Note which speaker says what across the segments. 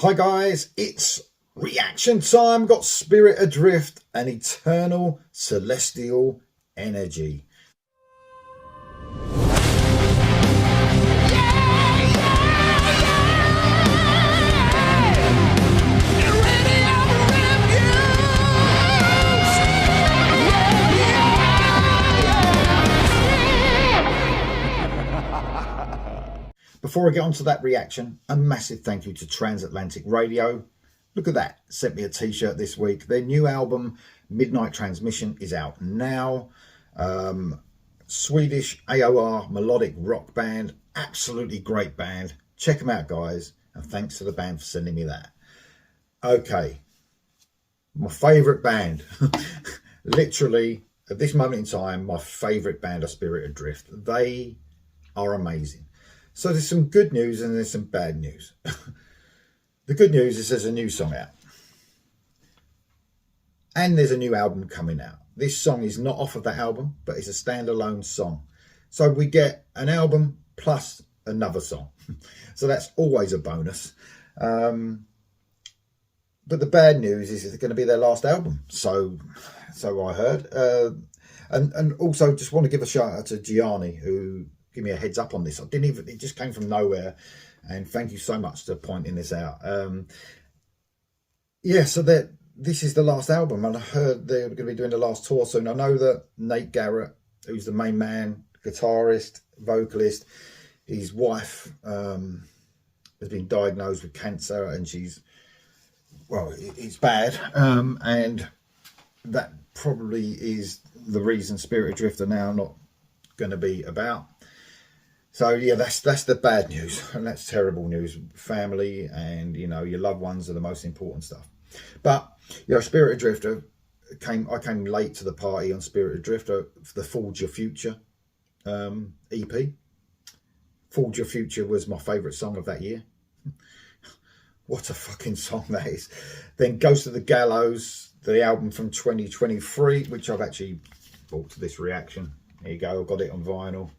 Speaker 1: Hi guys, it's reaction time. Got Spirit Adrift and Eternal Celestial Energy. Before I get on to that reaction, a massive thank you to Transatlantic Radio. Look at that, sent me a t-shirt this week. Their new album, Midnight Transmission, is out now. Swedish AOR melodic rock band, absolutely great band. Check them out, guys, and thanks to the band for sending me that. Okay, my favourite band, literally at this moment in time, my favourite band are Spirit Adrift. They are amazing. So there's some good news and there's some bad news. The good news is there's a new song out. And there's a new album coming out. This song is not off of that album, but it's a standalone song. So we get an album plus another song. So that's always a bonus. But the bad news is it's going to be their last album. So I heard. And also just want to give a shout out to Gianni, who give me a heads up on this. It just came from nowhere, and thank you so much for pointing this out. Yeah, so this is the last album, and I heard they're going to be doing the last tour soon. I know that Nate Garrett, who's the main man, guitarist, vocalist, his wife has been diagnosed with cancer, and it's bad, and that probably is the reason Spirit Adrift are now not going to be about. So yeah, that's the bad news, and that's terrible news. Family and your loved ones are the most important stuff. But Spirit Adrift I came late to the party on Spirit Adrift for the Forge Your Future EP. Forge Your Future was my favourite song of that year. What a fucking song that is. Then Ghost of the Gallows, the album from 2023, which I've actually bought to this reaction. There you go, I've got it on vinyl.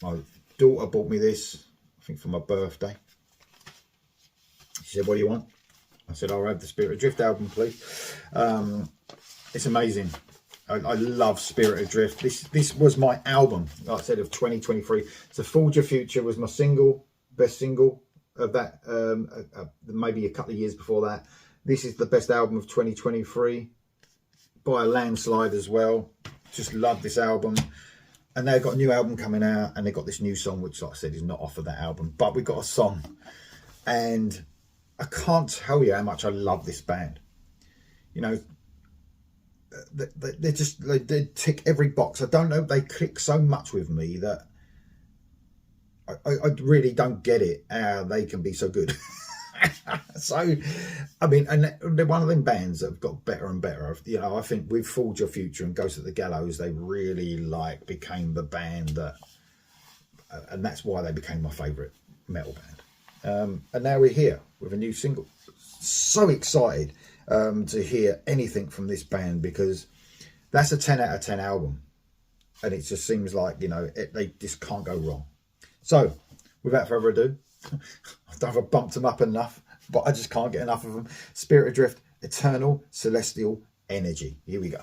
Speaker 1: My daughter bought me this, I think for my birthday. She said, "What do you want?" I said, "I'll have the Spirit Adrift album, please." It's amazing. I love Spirit Adrift. This was my album, like I said, of 2023. So Forge Your Future was my best single of that, maybe a couple of years before that. This is the best album of 2023 by a landslide as well. Just love this album. And they've got a new album coming out, and they've got this new song, which, like I said, is not off of that album. But we got a song, and I can't tell you how much I love this band. They tick every box. I don't know, they click so much with me that I really don't get it how they can be so good. So, I mean, and they're one of them bands that have got better and better. I think with Forge Your Future and Ghost of the Gallows, they really became the band that, and that's why they became my favourite metal band. And now we're here with a new single. So excited to hear anything from this band, because that's a 10 out of 10 album, and it just seems like they just can't go wrong. So, without further ado, I don't have bumped them up enough, but I just can't get enough of them. Spirit Adrift, Eternal Celestial Energy. Here we go.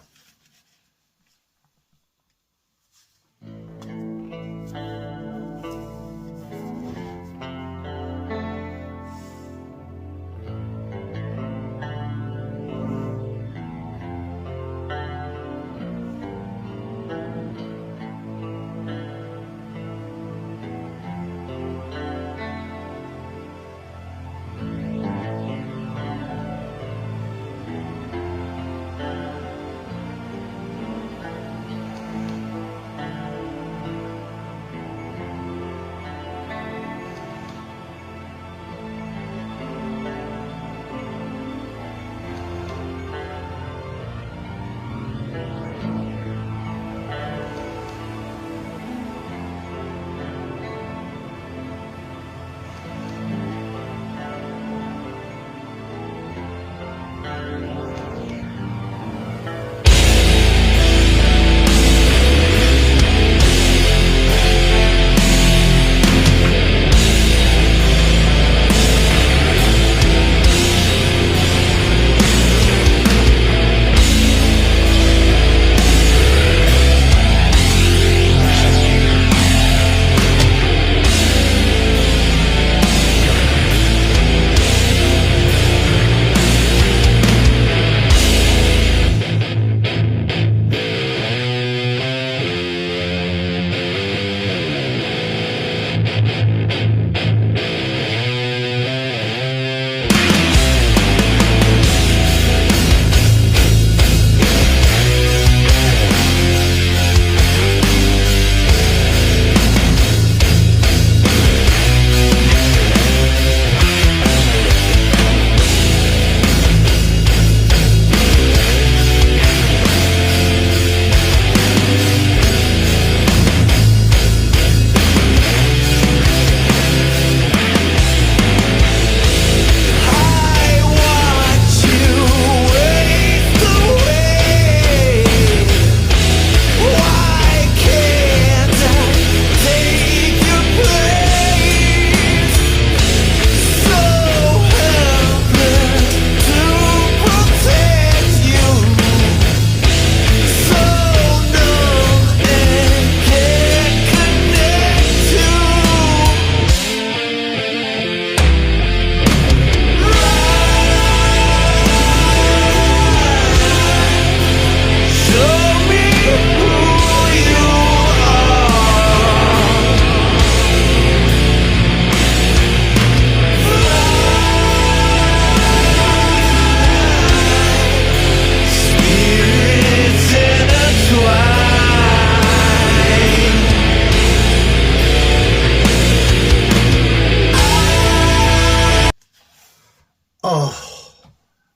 Speaker 1: Oh,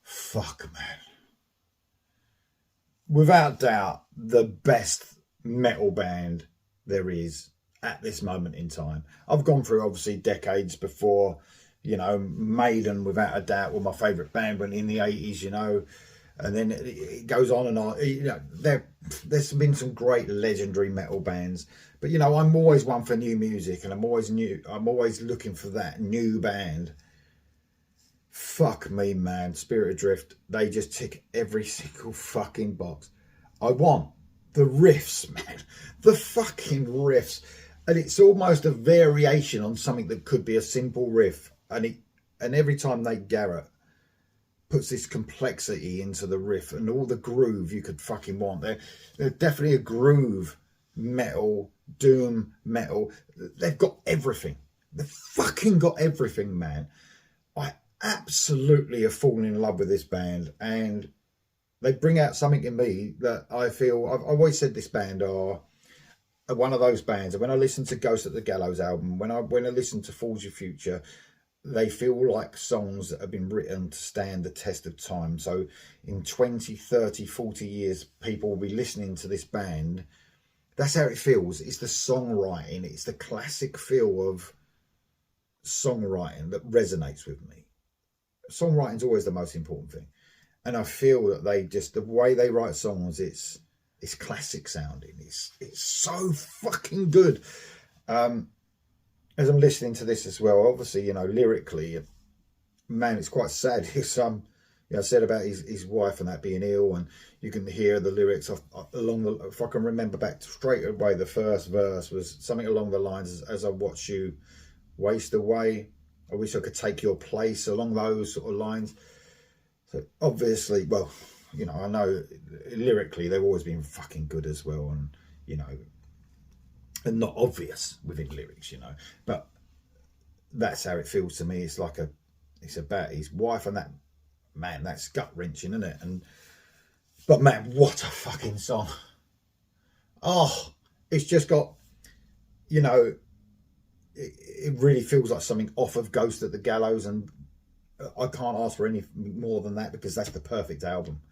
Speaker 1: fuck, man. Without doubt, the best metal band there is at this moment in time. I've gone through obviously decades before, you know, Maiden without a doubt were my favourite band when in the 80s, you know, and then it goes on and on. You know, there's been some great legendary metal bands, but you know, I'm always one for new music, and I'm always looking for that new band. Fuck me, man. Spirit Adrift, they just tick every single fucking box. I want the riffs, man. The fucking riffs. And it's almost a variation on something that could be a simple riff. And every time Nate Garrett puts this complexity into the riff and all the groove you could fucking want. They're definitely a groove metal, doom metal. They've got everything. They've fucking got everything, man. I absolutely have fallen in love with this band, and they bring out something in me that I feel, I've always said this band are one of those bands, and when I listen to Ghost at the Gallows album, when I listen to Forge Your Future, they feel like songs that have been written to stand the test of time. So in 20, 30, 40 years, people will be listening to this band. That's how it feels. It's the songwriting, it's the classic feel of songwriting that resonates with me. Songwriting's always the most important thing, and I feel that the way they write songs, it's classic sounding. It's so fucking good. As I'm listening to this as well, obviously, you know, lyrically, man, it's quite sad. It's you know, I said about his wife and that being ill, and you can hear the lyrics if I can remember back straight away, the first verse was something along the lines as I watch you waste away, I wish I could take your place, along those sort of lines. So obviously, well, you know, I know lyrically they've always been fucking good as well, and you know, and not obvious within lyrics, you know, but that's how it feels to me. It's like it's about his wife, and that, man, that's gut wrenching, isn't it? But man, what a fucking song. Oh, it's just got, you know, it really feels like something off of Ghost at the Gallows, and I can't ask for any more than that, because that's the perfect album.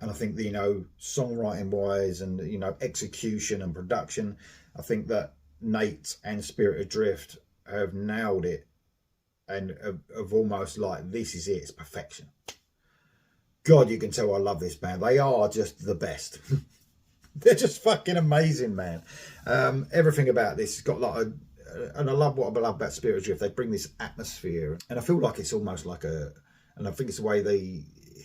Speaker 1: And I think, you know, songwriting wise and, you know, execution and production, I think that Nate and Spirit Adrift have nailed it, and have almost like, this is it, it's perfection. God, you can tell I love this band. They are just the best. They're just fucking amazing, man. Everything about this has got like and I love what I love about Spirit Adrift. They bring this atmosphere, and I feel like it's almost like and I think it's the way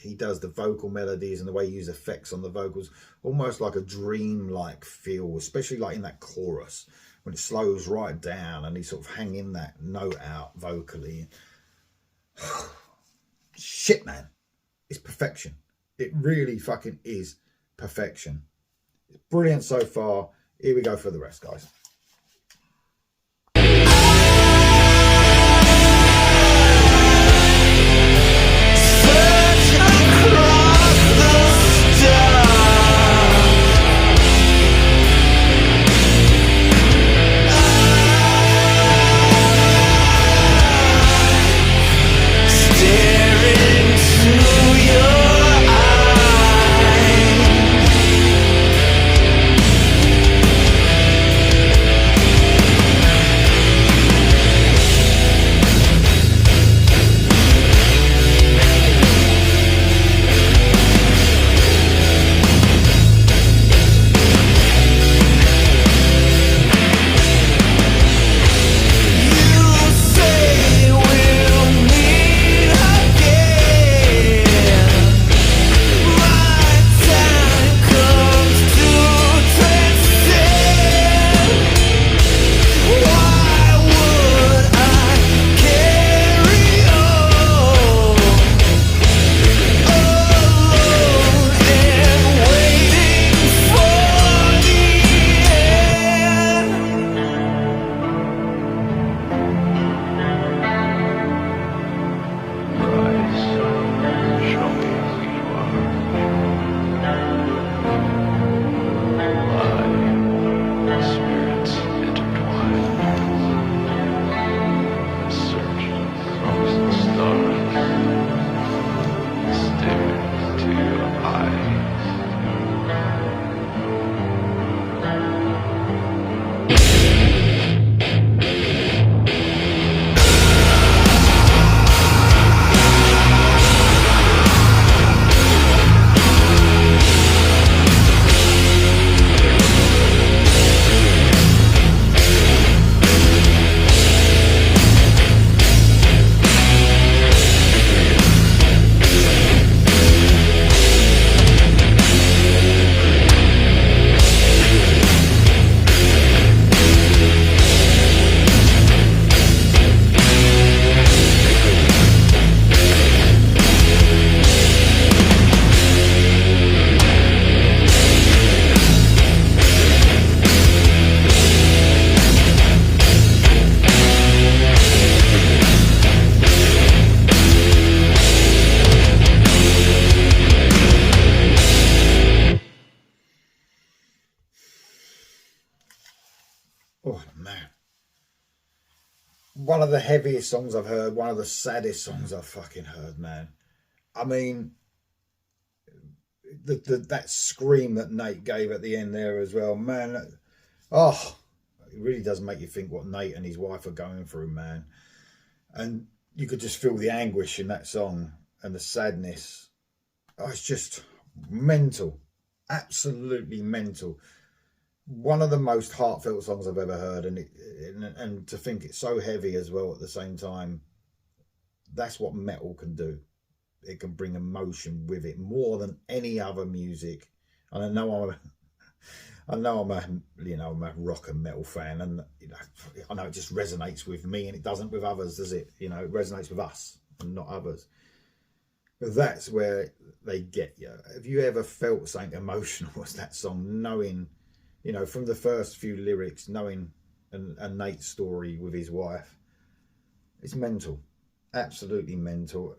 Speaker 1: he does the vocal melodies and the way he uses effects on the vocals, almost like a dream-like feel, especially like in that chorus when it slows right down and he's sort of hanging that note out vocally. Shit, man, it's perfection. It really fucking is perfection. It's brilliant so far. Here we go for the rest, guys. one of the heaviest songs I've heard, one of the saddest songs I've fucking heard, man. I mean, that scream that Nate gave at the end there as well, man. Oh, it really does make you think what Nate and his wife are going through, man. And you could just feel the anguish in that song and the sadness. Oh, it's just mental, absolutely mental. One of the most heartfelt songs I've ever heard, and to think it's so heavy as well at the same time. That's what metal can do. It can bring emotion with it more than any other music. And I know I'm a rock and metal fan, and I know it just resonates with me, and it doesn't with others, does it? It resonates with us and not others. But that's where they get you. Have you ever felt something emotional as that song, knowing, from the first few lyrics, knowing and Nate's story with his wife? It's mental, absolutely mental.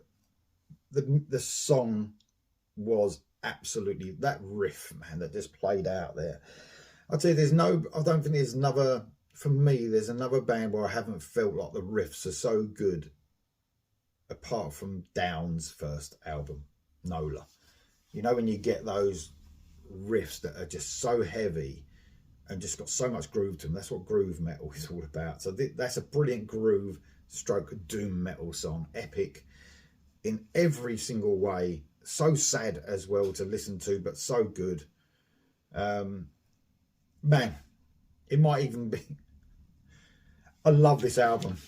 Speaker 1: The song was absolutely, that riff, man, that just played out there. I'd say I don't think there's another, for me, there's another band where I haven't felt like the riffs are so good, apart from Down's first album, Nola. When you get those riffs that are just so heavy and just got so much groove to them, that's what groove metal is all about. So that's a brilliant groove stroke doom metal song, epic in every single way, so sad as well to listen to, but so good. Man, it might even be, I love this album.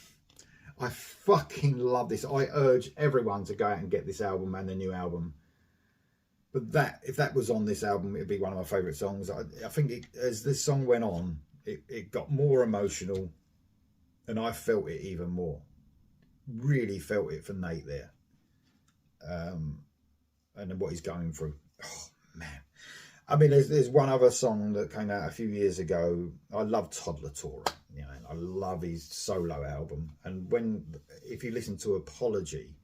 Speaker 1: I fucking love this. I urge everyone to go out and get this album and the new album. But if that was on this album, it'd be one of my favourite songs. I think as this song went on, it got more emotional, and I felt it even more. Really felt it for Nate there. And what he's going through. Oh, man. I mean, there's one other song that came out a few years ago. I love Toddler Touring. I love his solo album. And if you listen to Apology,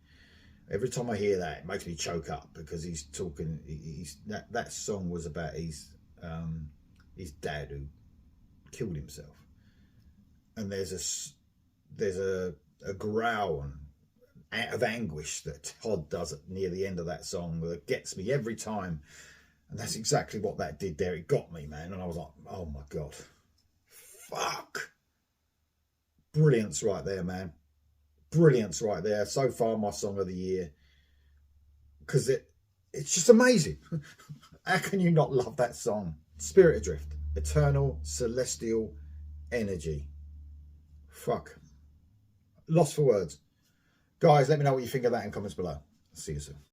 Speaker 1: every time I hear that, it makes me choke up, because he's talking. That song was about his dad who killed himself, and there's a growl of anguish that Todd does near the end of that song that gets me every time. And that's exactly what that did there. It got me, man. And I was like, oh my God. Fuck. Brilliance right there, man. Brilliance right there. So far, my song of the year. Because it's just amazing. How can you not love that song? Spirit Adrift. Eternal Celestial Energy. Fuck. Lost for words. Guys, let me know what you think of that in comments below. See you soon.